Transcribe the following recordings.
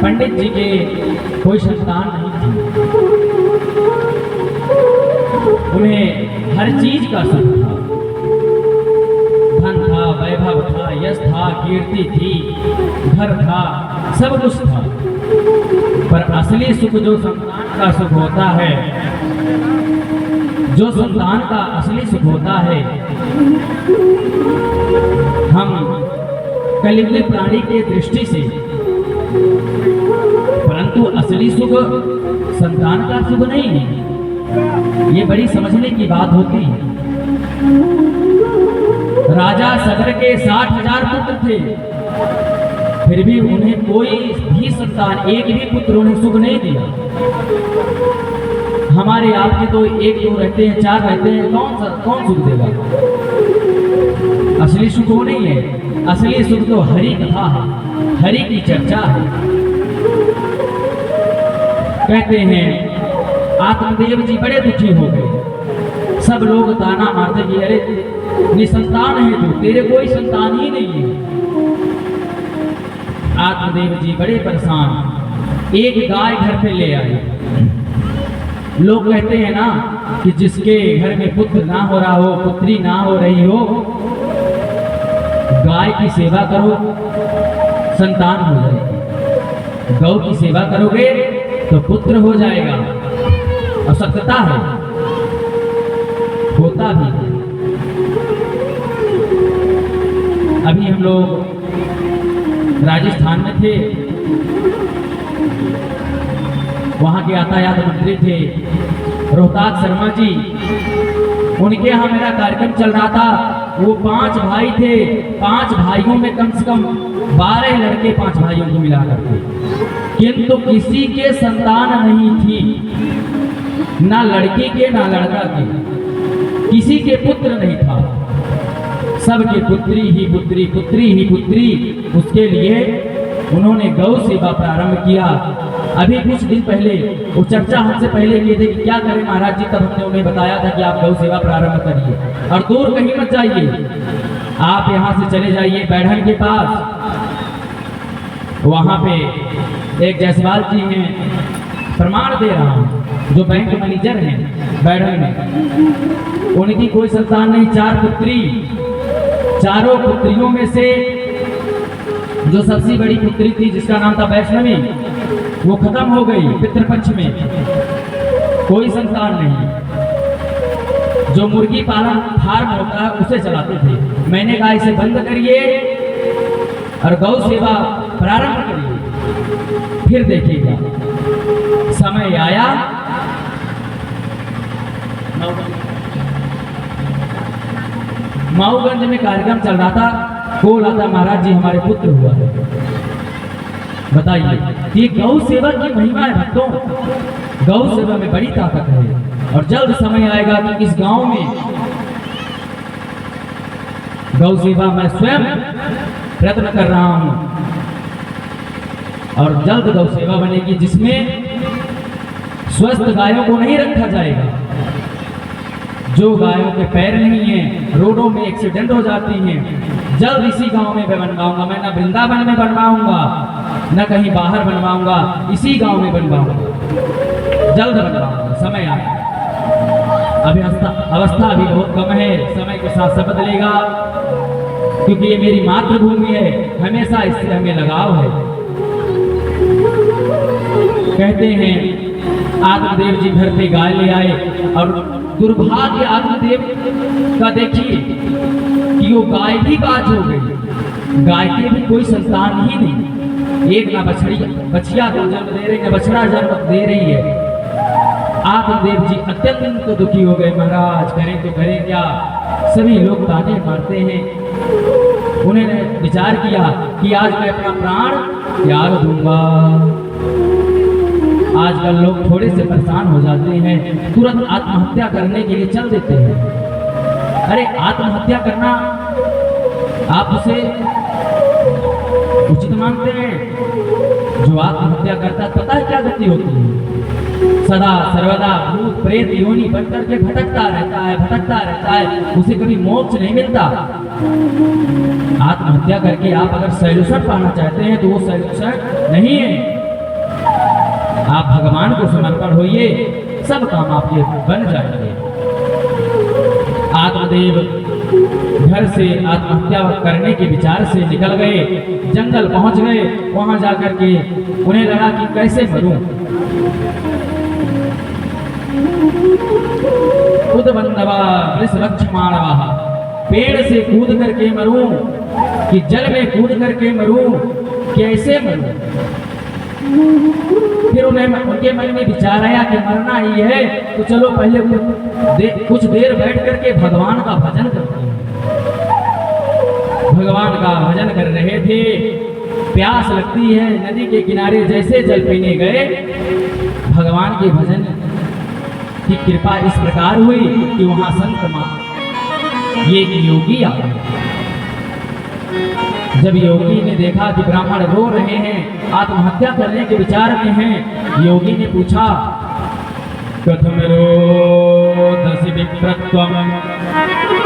पंडित जी के कोई संतान नहीं थी। उन्हें हर चीज का सुख था, धन था, वैभव था, यश था, कीर्ति थी, घर था, सब कुछ था। पर असली सुख जो संतान का सुख होता है, जो संतान का असली सुख होता है, हम कलियुगी प्राणी के दृष्टि से, परंतु असली सुख संतान का सुख नहीं है। ये बड़ी समझने की बात होती है। राजा सगर के 60,000 पुत्र थे, फिर भी उन्हें कोई भी संतान, एक भी पुत्र उन्हें सुख नहीं दिया। हमारे आपके तो एक दो रहते हैं, 4 रहते हैं, कौन सुख देगा? असली सुख वो नहीं है। असली सुख तो हरि कथा है, हरि की चर्चा है। कहते हैं आत्मदेव जी बड़े दुखी हो गए। सब लोग ताना मारते कि अरे निसंतान है तू, तेरे कोई संतान ही नहीं है। आत्मदेव जी बड़े परेशान, एक गाय घर पे ले आए। लोग कहते हैं ना कि जिसके घर में पुत्र ना हो रहा हो, पुत्री ना हो रही हो, गाय की सेवा करो, संतान हो जाएगी। गौ की सेवा करोगे तो पुत्र हो जाएगा। और सत्यता है, होता भी है। अभी हम लोग राजस्थान में थे, वहां के यातायात मंत्री थे रोहताज शर्मा जी। उनके यहाँ मेरा कार्यक्रम चल रहा था। वो 5 भाई थे, 5 भाइयों में कम से कम 12 लड़के 5 भाइयों को मिला करके, किंतु किसी के संतान नहीं थी, ना लड़के के ना लड़का के, किसी के पुत्र नहीं था। सबके पुत्री ही पुत्री, पुत्री ही पुत्री। उसके लिए उन्होंने गौ सेवा प्रारंभ किया। अभी कुछ दिन पहले वो चर्चा हमसे पहले किए थे कि क्या करें महाराज जी, तब हमने उन्हें बताया था कि आप गौ सेवा प्रारंभ करिए और दूर कहीं मत जाइए। आप यहाँ से चले जाइए बैढ़न के पास, वहाँ पे एक जायसवाल जी हैं, प्रमाण दे रहा हूँ, जो बैंक मैनेजर हैं बैढ़न में। उनकी कोई संतान नहीं, 4 पुत्री। चारों पुत्रियों में से जो सबसे बड़ी पुत्री थी, जिसका नाम था वैष्णवी, वो खत्म हो गई पितृपक्ष में, कोई संतान नहीं। जो मुर्गी पालन फार्म होता है उसे चलाते थे। मैंने कहा इसे बंद करिए और गौ सेवा प्रारंभ करिए, फिर देखिएगा। समय आया, माऊगंज में कार्यक्रम चल रहा था, कॉल आता महाराज जी हमारे पुत्र हुआ है। बताइए, ये गौ सेवा की महिमा है भक्तों। गौ सेवा में बड़ी ताकत है और जल्द समय आएगा कि इस गांव में गौ सेवा मैं स्वयं प्रयत्न कर रहा हूं और जल्द गौ सेवा बनेगी, जिसमें स्वस्थ गायों को नहीं रखा जाएगा। जो गायों के पैर नहीं है, रोडों में एक्सीडेंट हो जाती हैं, जल्द इसी गांव में मैं बनवाऊंगा। मैं ना वृंदावन में बनवाऊंगा, न कहीं बाहर बनवाऊंगा, इसी गांव में बनवाऊंगा, जल्द बनवाऊंगा। समय आएगा। अभी अवस्था अभी बहुत कम है, समय के साथ सब बदलेगा, क्योंकि ये मेरी मातृभूमि है, हमेशा इससे हमें लगाव है। कहते हैं आत्मदेव जी घर पे गाय ले आए और दुर्भाग्य आत्मदेव का देखिए कि वो गाय भी बाज हो गई। गाय के भी कोई संतान ही नहीं, एक ना बछिया को जन्म दे रही, ना बछड़ा जन्म दे रही है। आत्मदेव जी अत्यंत दुखी हो गए। महाराज करें तो करें क्या, सभी लोग ताने मारते हैं। उन्होंने विचार किया कि आज मैं अपना प्राण त्याग दूंगा। आजकल लोग थोड़े से परेशान हो जाते हैं, तुरंत आत्महत्या करने के लिए चल देते हैं। अरे आत्महत्या करना आप उसे उचित मानते हैं? जो आत्महत्या करता है पता है क्या गति होती है? सदा सर्वदा भूत प्रेत योनि बनकर के भटकता रहता है, उसे कभी मोक्ष नहीं मिलता। आत्महत्या करके आप अगर सॉल्यूशन पाना चाहते हैं तो वो सॉल्यूशन नहीं है। आप भगवान को समर्पण होइए, सब काम आपके बन जाएंगे। आत्मदेव घर से आत्महत्या करने के विचार से निकल गए, जंगल पहुंच गए। वहां जाकर के उन्हें लगा कि कैसे मरूं। उद्बंधवा वृषभक्षमाणवः, पेड़ से कूद करके मरूं कि जल में कूद करके मरूं, कैसे मरूं। फिर उनके मन में विचार आया कि मरना ही है तो चलो पहले कुछ देर बैठ करके भगवान का भजन करते हैं। भगवान का भजन कर रहे थे, प्यास लगती है, नदी के किनारे जैसे जल पीने गए, भगवान के भजन की कृपा इस प्रकार हुई कि वहां संत ये योगी आ गए। जब योगी ने देखा कि ब्राह्मण रो रहे हैं, आत्महत्या करने के विचार में हैं, योगी ने पूछा, कथम रोदसी विप्रत्वम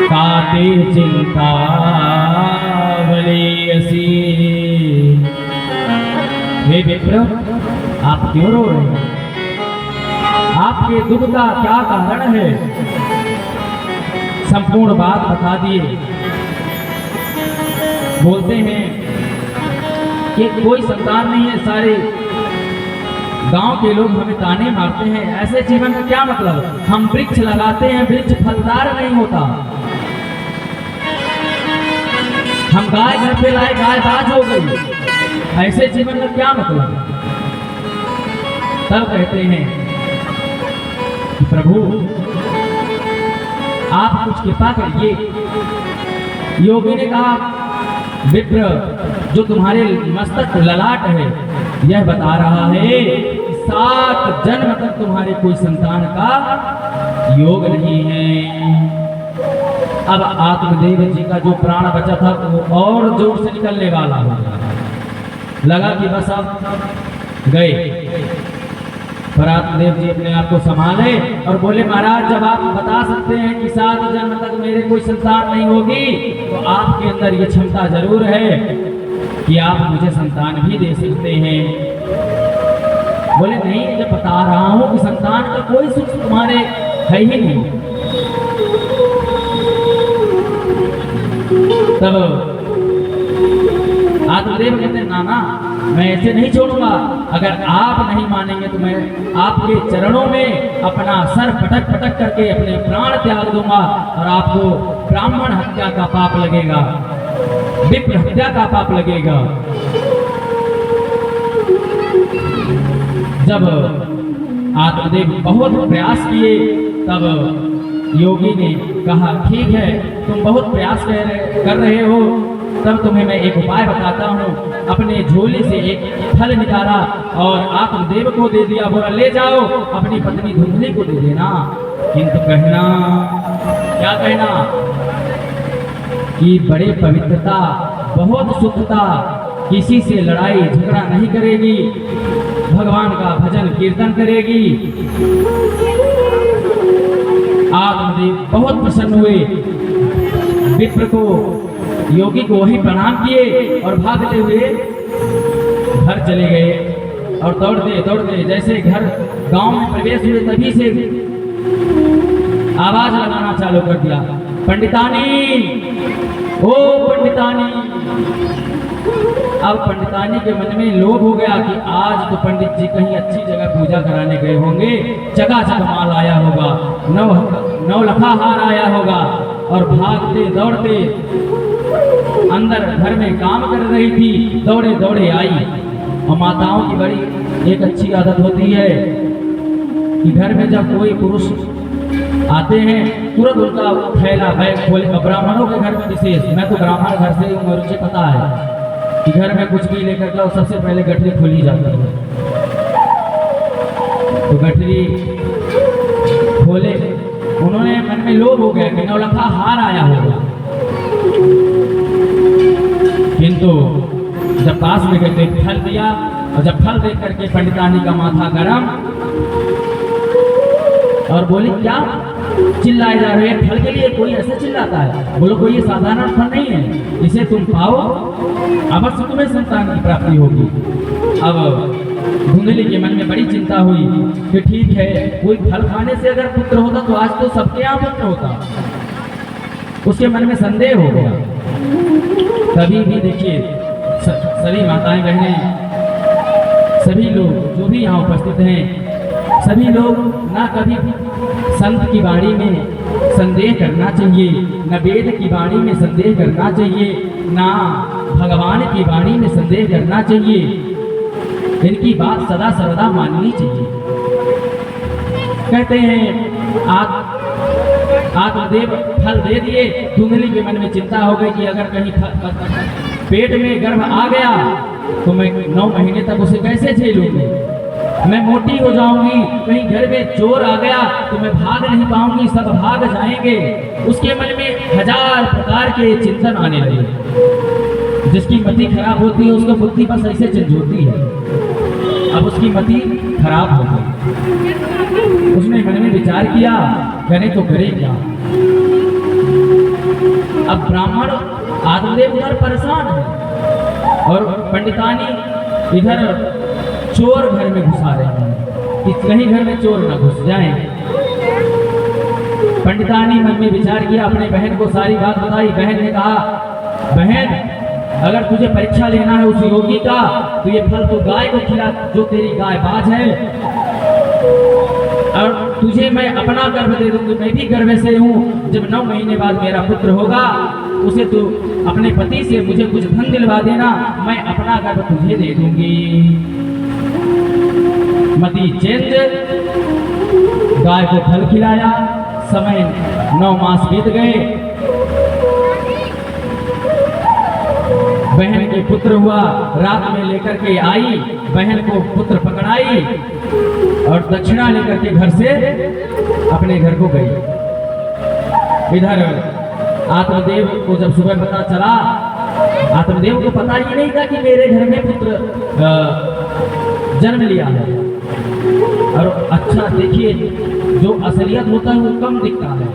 काते चिंता वलीयसी। हे विप्र, आप क्यों रो रहे हैं? आपके दुख का क्या कारण है? संपूर्ण बात बता दिए। बोलते हैं कि कोई संतान नहीं है, सारे गांव के लोग हमें ताने मारते हैं। ऐसे जीवन का क्या मतलब? हम वृक्ष लगाते हैं, वृक्ष फलदार नहीं होता। हम गाय घर पे लाए, गाय बाज हो गई। ऐसे जीवन का क्या मतलब? तब कहते हैं कि प्रभु आप कुछ कृपा करिए। योगी ने कहा, विप्र, जो तुम्हारे मस्तक ललाट है यह बता रहा है कि 7 जन्म तक तुम्हारे कोई संतान का योग नहीं है। अब आत्मदेव जी का जो प्राण बचा था वो और जोर से निकलने वाला हो लगा कि बस अब गए। पर आत्मदेव जी अपने आप को संभाले और बोले, महाराज, जब आप बता सकते हैं कि 7 जन्म तक मेरे कोई संतान नहीं होगी, तो आपके अंदर ये क्षमता जरूर है कि आप मुझे संतान भी दे सकते हैं। बोले, नहीं, जब बता रहा हूं कि संतान का कोई सुख तुम्हारे है ही नहीं। तब आत्मदेव कहते, नाना, मैं ऐसे नहीं छोड़ूंगा। अगर आप नहीं मानेंगे तो मैं आपके चरणों में अपना सर पटक पटक करके अपने प्राण त्याग दूंगा और आपको ब्राह्मण हत्या का पाप लगेगा, विप्र हत्या का पाप लगेगा। जब आत्मदेव बहुत प्रयास किए तब योगी ने कहा, ठीक है, तुम बहुत प्रयास कर रहे हो, तब तुम्हें मैं एक उपाय बताता हूँ। अपने झोले से एक फल निकाला और आत्मदेव को दे दिया। बोला, ले जाओ, अपनी पत्नी धुंधली को दे देना, किंतु कहना, क्या कहना, कि बड़े पवित्रता, बहुत शुद्धता, किसी से लड़ाई झगड़ा नहीं करेगी, भगवान का भजन कीर्तन करेगी। आत्मदेव बहुत प्रसन्न हुए, विप्र को, योगी को वही प्रणाम किए और भागते हुए घर चले गए। और दौड़ते दौड़ते जैसे घर गांव में प्रवेश हुए तभी से आवाज लगाना चालू कर दिया, पंडितानी, ओ पंडितानी। अब पंडितानी के मन में लोभ हो गया कि आज तो पंडित जी कहीं अच्छी जगह पूजा कराने गए होंगे, चकाचक माल आया होगा, 9 लखा हार आया होगा। और भागते दौड़ते अंदर घर में काम कर रही थी, दौड़े दौड़े आई। और माताओं की बड़ी एक अच्छी आदत होती है कि घर में जब कोई पुरुष आते हैं तुरंत उनका थैला बैग खोले। ब्राह्मणों के घर में विशेष, मैं तो ब्राह्मण घर से हूँ, मुझे पता है कि घर में कुछ भी लेकर जाओ सबसे पहले गठरी खोली जाती है। तो गठरी खोले, उन्होंने मन में लोभ हो गया कि 9 लखा हार आया होगा। किंतु जब पास में गए तो एक फल दिया, और जब फल देख करके पंडितानी का माथा गरम और बोली, क्या चिल्लाए जा रहे हैं? फल के लिए कोई ऐसे चिल्लाता है? बोलो, कोई ये साधारण फल नहीं है, इसे तुम पाओ, अवश्य तुम्हें संतान की प्राप्ति होगी। अब धुंधली के मन में बड़ी चिंता हुई कि ठीक है, कोई फल खाने से अगर पुत्र होता तो आज तो सबके यहाँ पुत्र होता। उसके मन में संदेह हो गया। तभी भी देखिए सभी माताएं बहनें, सभी लोग जो भी यहाँ उपस्थित हैं, सभी लोग ना कभी संत की वाणी में संदेह करना चाहिए, न वेद की वाणी में संदेह करना चाहिए, ना भगवान की वाणी में संदेह करना चाहिए। इनकी बात सदा सर्वदा माननी चाहिए। कहते हैं आत्मदेव फल दे दिए। धुंधली के मन में चिंता हो गई कि अगर कहीं पेट में गर्भ आ गया तो मैं 9 महीने तक उसे कैसे झेलूंगी, मैं मोटी हो जाऊंगी, कहीं घर में चोर आ गया तो मैं भाग नहीं पाऊंगी, सब भाग जाएंगे। उसके मन में 1000 प्रकार के चिंतन आने लगे। जिसकी मति खराब होती है उसको बुद्धि बस ऐसे झंझोती है। अब उसकी मति खराब हो गई। उसने मन में विचार किया, करे तो करे क्या। अब ब्राह्मण आत्मदेव उधर परेशान है और पंडितानी इधर चोर घर में घुसा रहे हैं कि कहीं घर में चोर ना घुस जाए। पंडितानी मन में विचार किया, अपने बहन को सारी बात बताई। बहन ने कहा, बहन अगर तुझे परीक्षा लेना है उस योगी का तो ये फल तो गाय को खिला, जो तेरी गाय बाज है, और तुझे मैं अपना गर्भ दे दूंगी, मैं भी गर्भ से हूँ। जब 9 महीने बाद मेरा पुत्र होगा उसे तो अपने पति से मुझे कुछ धन दिलवा देना, मैं अपना गर्भ तुझे दे दूंगी। मती चेंज, गाय को फल खिलाया। समय 9 मास बीत गए। बहन के पुत्र हुआ, रात में लेकर के आई, बहन को पुत्र पकड़ाई और दक्षिणा लेकर के घर से अपने घर को गई। इधर आत्मदेव को जब सुबह पता चला, आत्मदेव को पता ही नहीं था कि मेरे घर में पुत्र जन्म लिया है। और अच्छा देखिए, जो असलियत होता है वो कम दिखता है,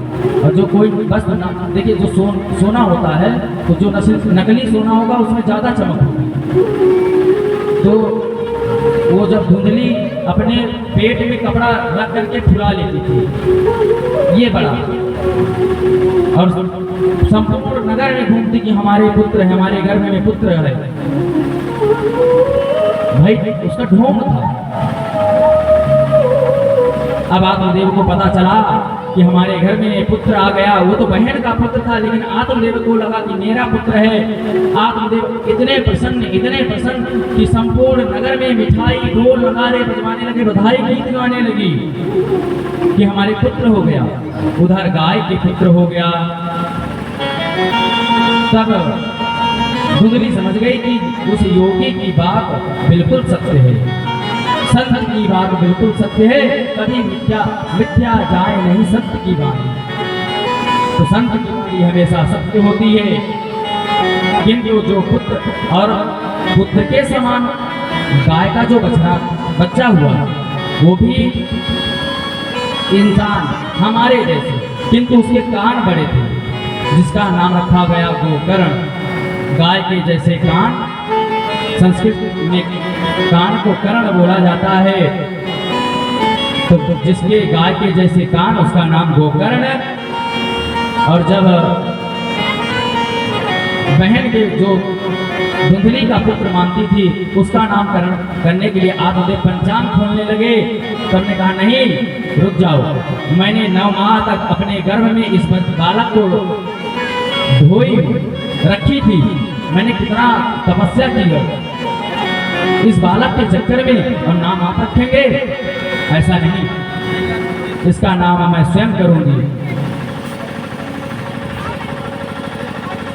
और जो कोई बस देखिए जो सोना होता है तो जो नकली सोना होगा उसमें ज़्यादा चमक होती है। तो वो जब धुंधली अपने पेट में कपड़ा रख करके फुला लेती थी, ये बड़ा, और संपूर्ण नगर में घूमती कि हमारे पुत्र है, हमारे घर में पुत्र है। भाई उसका ढोंग था। अब आत्मदेव को पता चला कि हमारे घर में पुत्र आ गया। वो तो बहन का पुत्र था, लेकिन आत्मदेव को लगा कि मेरा पुत्र है। आत्मदेव इतने प्रसन्न कि संपूर्ण नगर में मिठाई ढोल नगारे बजवाने लगे, बधाई गीत गाने लगी कि हमारे पुत्र हो गया। उधर गाय के पुत्र हो गया। तब धुंधली समझ गई कि उस योगी की बात बिल्कुल सत्य है, संत की बात बिल्कुल सत्य है, कभी मिथ्या जाए नहीं सत्य की बात। तो संत की वाणी हमेशा सत्य होती है। किंतु जो पुत्र और पुत्र के समान गाय का जो बच्चा हुआ वो भी इंसान हमारे जैसे, किंतु उसके कान बड़े थे, जिसका नाम रखा गया गोकर्ण। गाय के जैसे कान, संस्कृत में कान को कर्ण बोला जाता है। तो जिसके गाय के जैसे कान उसका नाम गोकर्ण। और जब बहन के जो धुंधली का पुत्र मानती थी उसका नामकरण करने के लिए आत्मदेव पंचांग खोलने लगे। तो हमने कहा नहीं, रुक जाओ, मैंने 9 माह तक अपने गर्भ में इस बालक को धोई रखी थी, मैंने कितना तपस्या की है इस बालक के चक्कर में, और नाम आप रखेंगे? ऐसा नहीं, इसका नाम मैं स्वयं करूंगी।